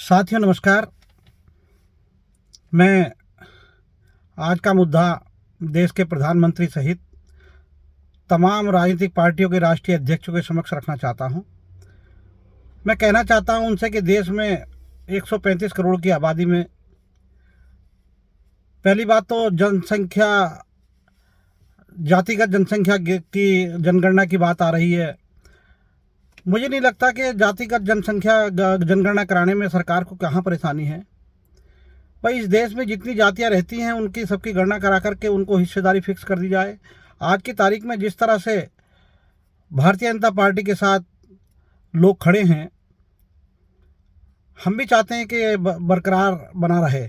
साथियों नमस्कार। मैं आज का मुद्दा देश के प्रधानमंत्री सहित तमाम राजनीतिक पार्टियों के राष्ट्रीय अध्यक्षों के समक्ष रखना चाहता हूं। मैं कहना चाहता हूं उनसे कि देश में 135 करोड़ की आबादी में पहली बात तो जनसंख्या, जातिगत जनसंख्या की जनगणना की बात आ रही है। मुझे नहीं लगता कि जातिगत जनगणना कराने में सरकार को कहाँ परेशानी है। भाई, इस देश में जितनी जातियां रहती हैं उनकी सबकी गणना करा करके उनको हिस्सेदारी फिक्स कर दी जाए। आज की तारीख में जिस तरह से भारतीय जनता पार्टी के साथ लोग खड़े हैं, हम भी चाहते हैं कि ये बरकरार बना रहे।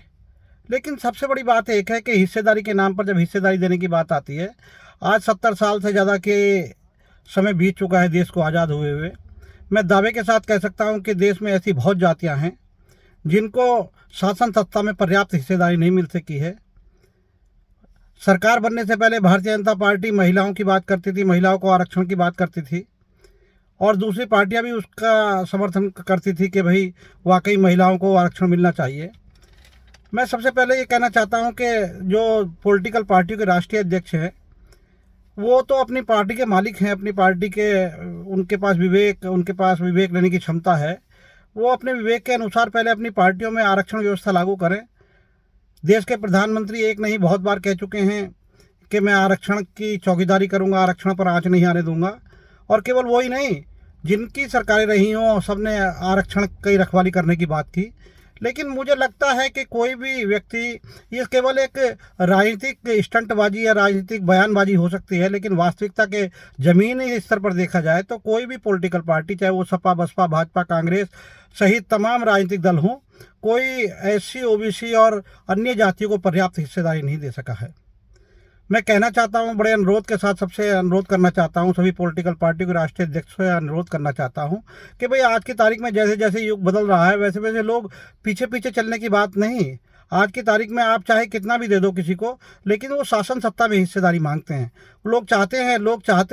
लेकिन सबसे बड़ी बात एक है कि हिस्सेदारी के नाम पर जब हिस्सेदारी देने की बात आती है, आज 70 साल से ज़्यादा के समय बीत चुका है देश को आज़ाद हुए हुए। मैं दावे के साथ कह सकता हूं कि देश में ऐसी बहुत जातियां हैं जिनको शासन सत्ता में पर्याप्त हिस्सेदारी नहीं मिल सकी है। सरकार बनने से पहले भारतीय जनता पार्टी महिलाओं की बात करती थी, महिलाओं को आरक्षण की बात करती थी, और दूसरी पार्टियां भी उसका समर्थन करती थी कि भाई वाकई महिलाओं को आरक्षण मिलना चाहिए। मैं सबसे पहले ये कहना चाहता हूं कि जो पॉलिटिकल पार्टियों के राष्ट्रीय अध्यक्ष हैं वो तो अपनी पार्टी के मालिक हैं, अपनी पार्टी के उनके पास विवेक लेने की क्षमता है। वो अपने विवेक के अनुसार पहले अपनी पार्टियों में आरक्षण व्यवस्था लागू करें। देश के प्रधानमंत्री एक नहीं बहुत बार कह चुके हैं कि मैं आरक्षण की चौकीदारी करूंगा, आरक्षण पर आंच नहीं आने दूंगा। और केवल वही नहीं, जिनकी सरकारें रही हों सबने आरक्षण की रखवाली करने की बात की। लेकिन मुझे लगता है कि कोई भी व्यक्ति, ये केवल एक राजनीतिक स्टंटबाजी या राजनीतिक बयानबाजी हो सकती है, लेकिन वास्तविकता के ज़मीनी स्तर पर देखा जाए तो कोई भी पॉलिटिकल पार्टी, चाहे वो सपा, बसपा, भाजपा, कांग्रेस सहित तमाम राजनीतिक दल हों, कोई एससी, ओबीसी और अन्य जातियों को पर्याप्त हिस्सेदारी नहीं दे सका है। मैं कहना चाहता हूं, बड़े अनुरोध के साथ सबसे अनुरोध करना चाहता हूं, सभी पॉलिटिकल पार्टी के राष्ट्रीय अध्यक्ष से अनुरोध करना चाहता हूं कि भाई आज की तारीख में जैसे जैसे युग बदल रहा है वैसे वैसे लोग पीछे पीछे चलने की बात नहीं। आज की तारीख में आप चाहे कितना भी दे दो किसी को, लेकिन वो शासन सत्ता में हिस्सेदारी मांगते हैं। लोग चाहते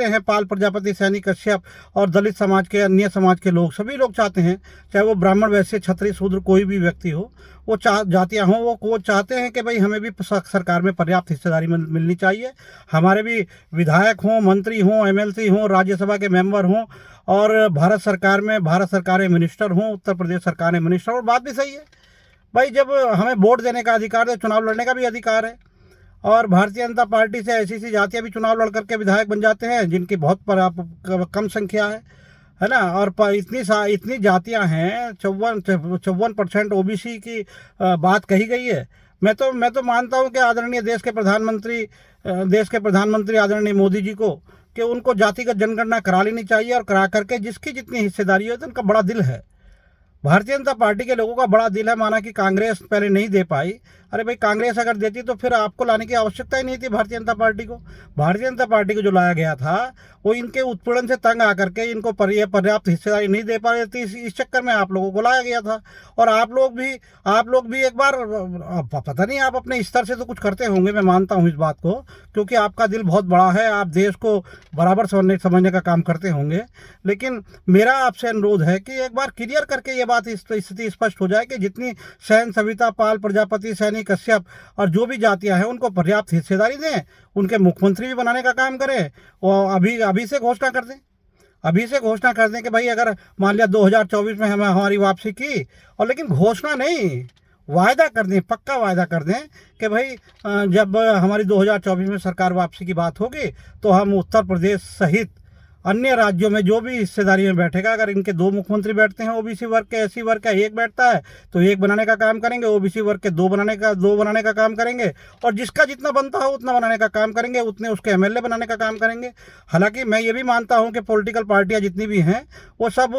हैं पाल प्रजापति, सैनी, कश्यप और दलित समाज के, अन्य समाज के लोग, सभी लोग चाहते हैं, चाहे वो ब्राह्मण, वैश्य, क्षत्रिय, शूद्र कोई भी व्यक्ति हो, वो जातियाँ हों, वो चाहते हैं कि भाई हमें भी सरकार में पर्याप्त हिस्सेदारी मिलनी चाहिए। हमारे भी विधायक हों, मंत्री हों, एमएलसी हों, राज्यसभा के मेंबर हों, और भारत सरकार में मिनिस्टर हों, उत्तर प्रदेश सरकार में मिनिस्टर। और बात भी सही है भाई, जब हमें वोट देने का अधिकार है, चुनाव लड़ने का भी अधिकार है। और भारतीय जनता पार्टी से ऐसी ऐसी जातियाँ भी चुनाव लड़ करके विधायक बन जाते हैं जिनकी बहुत कम संख्या है ना। और इतनी जातियां हैं, 54% ओबीसी की बात कही गई है। मैं तो मानता हूं कि आदरणीय देश के प्रधानमंत्री आदरणीय मोदी जी को, कि उनको जातिगत जनगणना करा लेनी चाहिए, और करा करके जिसकी जितनी हिस्सेदारी है, तो उनका बड़ा दिल है। भारतीय जनता पार्टी के लोगों का बड़ा दिल है। माना कि कांग्रेस पहले नहीं दे पाई, अरे भाई कांग्रेस अगर देती तो फिर आपको लाने की आवश्यकता ही नहीं थी भारतीय जनता पार्टी को। भारतीय जनता पार्टी को जो लाया गया था वो इनके उत्पीड़न से तंग आकर के इनको पर्याप्त हिस्सेदारी नहीं दे पा रही थी, इस चक्कर में आप लोगों को लाया गया था। और आप लोग भी एक बार, पता नहीं, आप अपने स्तर से तो कुछ करते होंगे, मैं मानता हूँ इस बात को, क्योंकि आपका दिल बहुत बड़ा है, आप देश को बराबर समझने का काम करते होंगे। लेकिन मेरा आपसे अनुरोध है कि एक बार क्लियर करके ये बात स्थिति स्पष्ट हो जाए कि जितनी सेन, सविता, पाल, प्रजापति, सैनी, कश्यप और जो भी जातियां हैं उनको पर्याप्त हिस्सेदारी दें, उनके मुख्यमंत्री भी बनाने का काम करें। और अभी से घोषणा कर दें कि भाई अगर मान लिया 2024 में हमें हमारी वापसी की, और लेकिन घोषणा नहीं, वायदा कर दें, पक्का वायदा कर दें कि भाई जब हमारी 2024 में सरकार वापसी की बात होगी तो हम उत्तर प्रदेश सहित अन्य राज्यों में जो भी हिस्सेदारी में बैठेगा, अगर इनके 2 मुख्यमंत्री बैठते हैं, ओबीसी वर्ग के, एससी वर्ग का 1 बैठता है तो 1 बनाने का काम करेंगे, ओबीसी वर्ग के 2 बनाने का काम करेंगे, और जिसका जितना बनता हो उतना बनाने का काम करेंगे, उतने उसके एमएलए बनाने का काम करेंगे। हालांकि मैं ये भी मानता हूं कि पॉलिटिकल पार्टियां जितनी भी हैं वो सब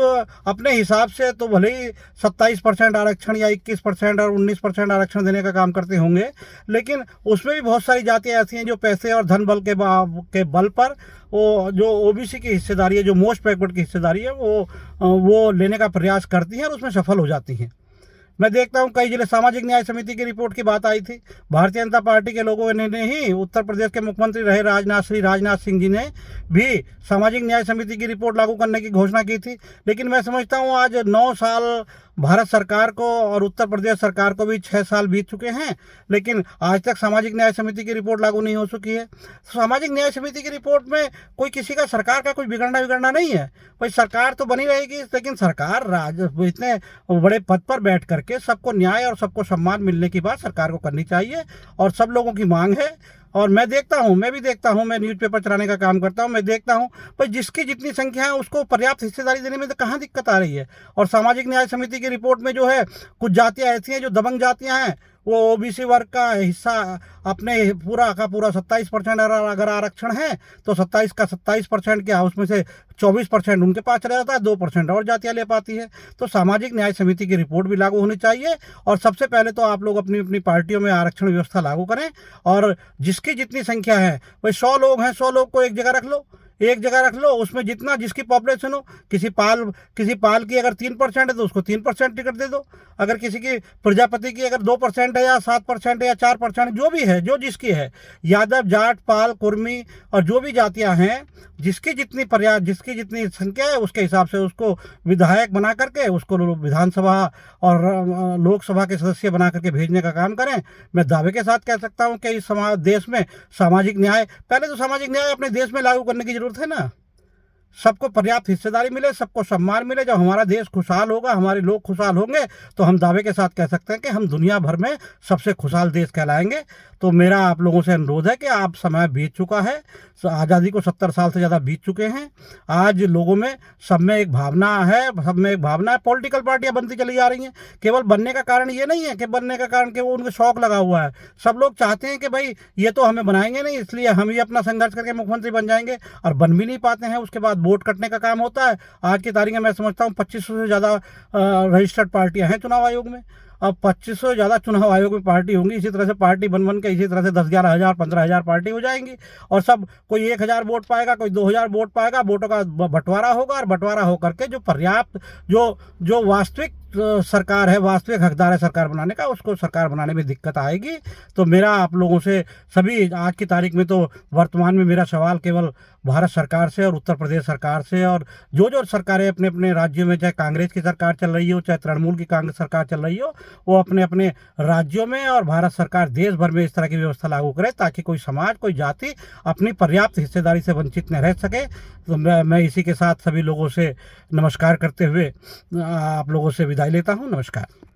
अपने हिसाब से तो भले ही 27% आरक्षण या 21% और 19% आरक्षण देने का काम करते होंगे, लेकिन उसमें भी बहुत सारी जातियां ऐसी हैं जो पैसे और धन बल के बल पर वो जो ओबीसी की हिस्सेदारी है, जो मोस्ट बैकवर्ड की हिस्सेदारी है, वो लेने का प्रयास करती हैं और उसमें सफल हो जाती हैं। मैं देखता हूं कई जिले सामाजिक न्याय समिति की रिपोर्ट की बात आई थी, भारतीय जनता पार्टी के लोगों ने ही, उत्तर प्रदेश के मुख्यमंत्री रहे राजनाथ सिंह जी ने भी सामाजिक न्याय समिति की रिपोर्ट लागू करने की घोषणा की थी। लेकिन मैं समझता हूं आज 9 साल भारत सरकार को और उत्तर प्रदेश सरकार को भी 6 साल बीत चुके हैं, लेकिन आज तक सामाजिक न्याय समिति की रिपोर्ट लागू नहीं हो चुकी है। सामाजिक न्याय समिति की रिपोर्ट में कोई किसी का सरकार का कोई बिगड़ना नहीं है। भाई सरकार तो बनी रहेगी, लेकिन सरकार इतने बड़े पद पर बैठ करके सबको न्याय और सबको सम्मान मिलने की बात सरकार को करनी चाहिए, और सब लोगों की मांग है। और मैं भी देखता हूँ, मैं न्यूज़पेपर चलाने का काम करता हूँ, मैं देखता हूँ भाई जिसकी जितनी संख्या है उसको पर्याप्त हिस्सेदारी देने में तो कहाँ दिक्कत आ रही है। और सामाजिक न्याय समिति की रिपोर्ट में जो है कुछ जातियाँ ऐसी हैं जो दबंग जातियाँ हैं, वो ओबीसी वर्ग का हिस्सा अपने पूरा का पूरा 27% अगर आरक्षण है तो 27 का 27% क्या, उसमें से 24% उनके पास चला जाता है, 2% और जातियाँ ले पाती है। तो सामाजिक न्याय समिति की रिपोर्ट भी लागू होनी चाहिए। और सबसे पहले तो आप लोग अपनी अपनी पार्टियों में आरक्षण व्यवस्था लागू करें, और जिसकी जितनी संख्या है भाई 100 लोग हैं, 100 लोग को एक जगह रख लो, उसमें जितना जिसकी पॉपुलेशन हो, किसी पाल की अगर 3% है तो उसको 3% टिकट दे दो। अगर किसी की प्रजापति की अगर 2% है या 7% है या 4%, जो भी है, जो जिसकी है, यादव, जाट, पाल, कुर्मी और जो भी जातियां हैं, जिसकी जितनी संख्या है उसके हिसाब से उसको विधायक बना करके उसको विधानसभा और लोकसभा के सदस्य बना करके भेजने का काम करें। मैं दावे के साथ कह सकता हूं कि इस देश में सामाजिक न्याय, पहले तो सामाजिक न्याय अपने देश में लागू करने की जरूरत है ना। सबको पर्याप्त हिस्सेदारी मिले, सबको सम्मान मिले। जब हमारा देश खुशहाल होगा, हमारे लोग खुशहाल होंगे, तो हम दावे के साथ कह सकते हैं कि हम दुनिया भर में सबसे खुशहाल देश कहलाएंगे। तो मेरा आप लोगों से अनुरोध है कि आप समय बीत चुका है, आज़ादी को 70 साल से ज़्यादा बीत चुके हैं। आज लोगों में सब में एक भावना है, पॉलिटिकल पार्टियां बनती चली जा रही हैं। केवल बनने का कारण ये नहीं है कि वो उनको शौक लगा हुआ है। सब लोग चाहते हैं कि भाई ये तो हमें बनाएंगे नहीं, इसलिए हम ही अपना संघर्ष करके मुख्यमंत्री बन जाएंगे, और बन भी नहीं पाते हैं। उसके बाद वोट कटने का काम होता है। आज की तारीख में मैं समझता हूँ 2500 से ज़्यादा रजिस्टर्ड पार्टियां हैं चुनाव आयोग में। अब 2500 से ज़्यादा चुनाव आयोग में पार्टी होंगी, इसी तरह से पार्टी बन के इसी तरह से 10-11 हज़ार 15,000 पार्टी हो जाएंगी, और सब कोई 1,000 वोट पाएगा, कोई 2,000 वोट पाएगा। वोटों का बंटवारा होगा, और बंटवारा होकर के जो पर्याप्त जो वास्तविक सरकार है, वास्तविक हकदार है सरकार बनाने का, उसको सरकार बनाने में दिक्कत आएगी। तो मेरा आप लोगों से सभी आज की तारीख में तो वर्तमान में मेरा सवाल केवल भारत सरकार से और उत्तर प्रदेश सरकार से, और जो सरकारें अपने अपने राज्यों में, चाहे कांग्रेस की सरकार चल रही हो, चाहे तृणमूल की कांग्रेस सरकार चल रही हो, वो अपने अपने राज्यों में और भारत सरकार देश भर में इस तरह की व्यवस्था लागू करे, ताकि कोई समाज, कोई जाति अपनी पर्याप्त हिस्सेदारी से वंचित न रह सके। तो मैं इसी के साथ सभी लोगों से नमस्कार करते हुए आप लोगों से विदाई लेता हूँ। नमस्कार।